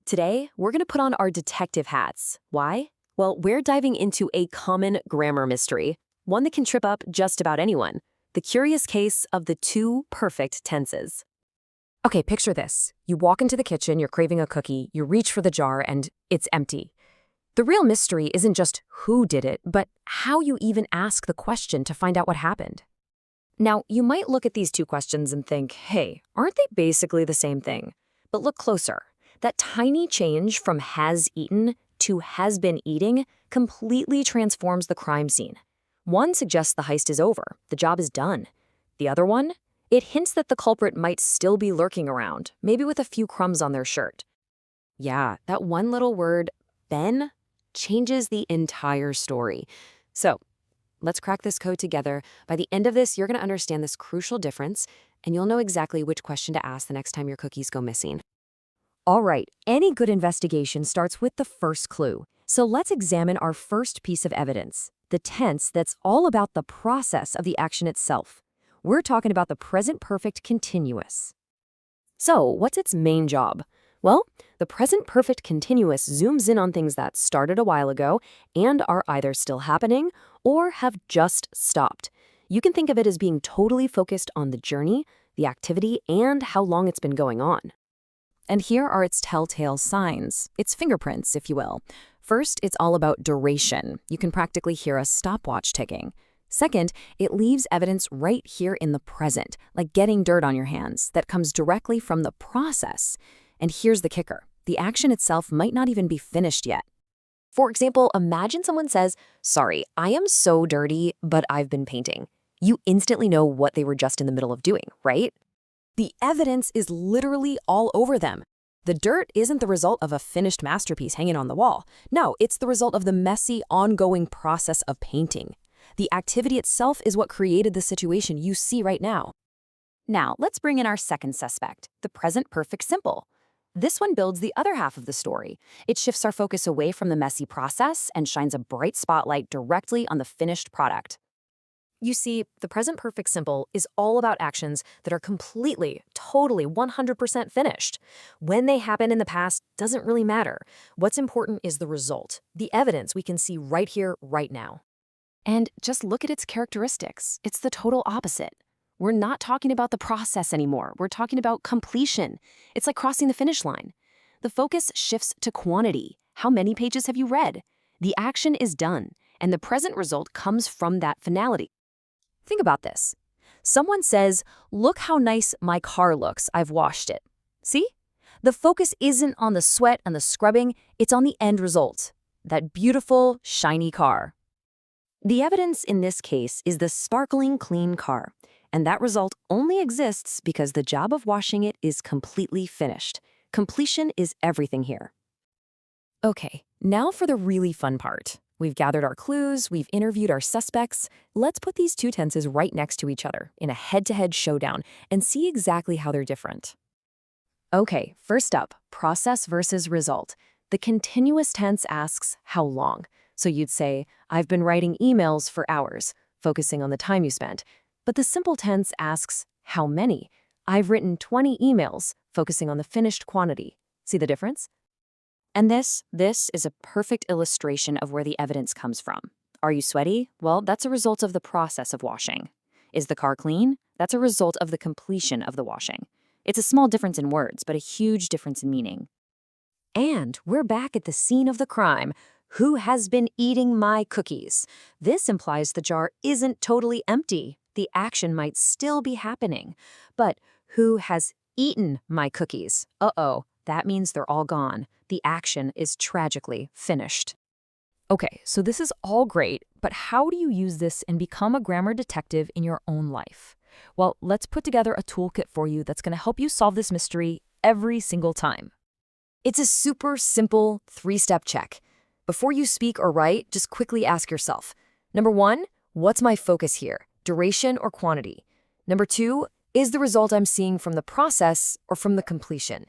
Today, we're going to put on our detective hats. Why? Well, we're diving into a common grammar mystery, one that can trip up just about anyone. The curious case of the two perfect tenses. Okay, picture this. You walk into the kitchen, you're craving a cookie, you reach for the jar, and it's empty. The real mystery isn't just who did it, but how you even ask the question to find out what happened. Now, you might look at these two questions and think, hey, aren't they basically the same thing? But look closer. That tiny change from has eaten to has been eating completely transforms the crime scene. One suggests the heist is over, the job is done. The other one? It hints that the culprit might still be lurking around, maybe with a few crumbs on their shirt. Yeah, that one little word, Ben, changes the entire story. So, let's crack this code together. By the end of this, you're going to understand this crucial difference, and you'll know exactly which question to ask the next time your cookies go missing. All right, any good investigation starts with the first clue. So let's examine our first piece of evidence, the tense that's all about the process of the action itself. We're talking about the present perfect continuous. So, what's its main job? Well, the present perfect continuous zooms in on things that started a while ago and are either still happening or have just stopped. You can think of it as being totally focused on the journey, the activity, and how long it's been going on. And here are its telltale signs, its fingerprints, if you will. First, it's all about duration. You can practically hear a stopwatch ticking. Second, it leaves evidence right here in the present, like getting dirt on your hands, that comes directly from the process. And here's the kicker. The action itself might not even be finished yet. For example, imagine someone says, "Sorry, I am so dirty, but I've been painting." You instantly know what they were just in the middle of doing, right? The evidence is literally all over them. The dirt isn't the result of a finished masterpiece hanging on the wall. No, it's the result of the messy, ongoing process of painting. The activity itself is what created the situation you see right now. Now, let's bring in our second suspect, the present perfect simple. This one builds the other half of the story. It shifts our focus away from the messy process and shines a bright spotlight directly on the finished product. You see, the present perfect simple is all about actions that are completely, totally, 100% finished. When they happen in the past doesn't really matter. What's important is the result, the evidence we can see right here, right now. And just look at its characteristics. It's the total opposite. We're not talking about the process anymore. We're talking about completion. It's like crossing the finish line. The focus shifts to quantity. How many pages have you read? The action is done, and the present result comes from that finality. Think about this. Someone says, "Look how nice my car looks. I've washed it." See? The focus isn't on the sweat and the scrubbing. It's on the end result. That beautiful, shiny car. The evidence in this case is the sparkling clean car, and that result only exists because the job of washing it is completely finished. Completion is everything here. Okay, now for the really fun part. We've gathered our clues, we've interviewed our suspects. Let's put these two tenses right next to each other in a head-to-head showdown and see exactly how they're different. Okay, first up, process versus result. The continuous tense asks, how long? So you'd say, I've been writing emails for hours, focusing on the time you spent. But the simple tense asks, how many? I've written 20 emails, focusing on the finished quantity. See the difference? And this is a perfect illustration of where the evidence comes from. Are you sweaty? Well, that's a result of the process of washing. Is the car clean? That's a result of the completion of the washing. It's a small difference in words, but a huge difference in meaning. And we're back at the scene of the crime. Who has been eating my cookies? This implies the jar isn't totally empty. The action might still be happening. But who has eaten my cookies? Uh-oh, that means they're all gone. The action is tragically finished. Okay, so this is all great, but how do you use this and become a grammar detective in your own life? Well, let's put together a toolkit for you that's going to help you solve this mystery every single time. It's a super simple 3-step check. Before you speak or write, just quickly ask yourself, number 1, what's my focus here? Duration or quantity? Number 2, is the result I'm seeing from the process or from the completion?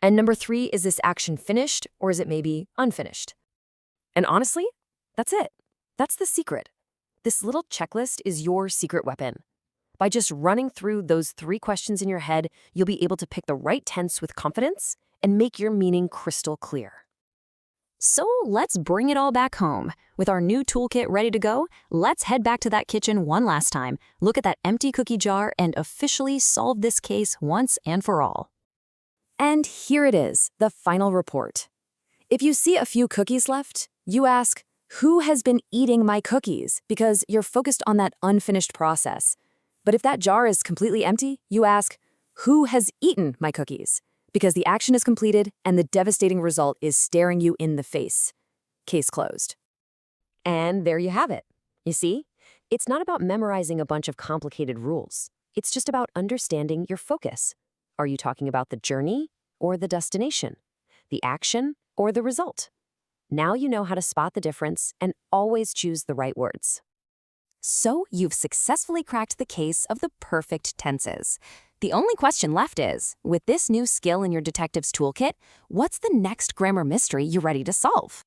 And number 3, is this action finished or is it maybe unfinished? And honestly, that's it. That's the secret. This little checklist is your secret weapon. By just running through those 3 questions in your head, you'll be able to pick the right tense with confidence and make your meaning crystal clear. So let's bring it all back home. With our new toolkit ready to go, let's head back to that kitchen one last time, look at that empty cookie jar, and officially solve this case once and for all. And here it is, the final report. If you see a few cookies left, you ask, who has been eating my cookies? Because you're focused on that unfinished process. But if that jar is completely empty, you ask, who has eaten my cookies? Because the action is completed and the devastating result is staring you in the face. Case closed. And there you have it. You see, it's not about memorizing a bunch of complicated rules. It's just about understanding your focus. Are you talking about the journey or the destination? The action or the result? Now you know how to spot the difference and always choose the right words. So you've successfully cracked the case of the perfect tenses. The only question left is, with this new skill in your detective's toolkit, what's the next grammar mystery you're ready to solve?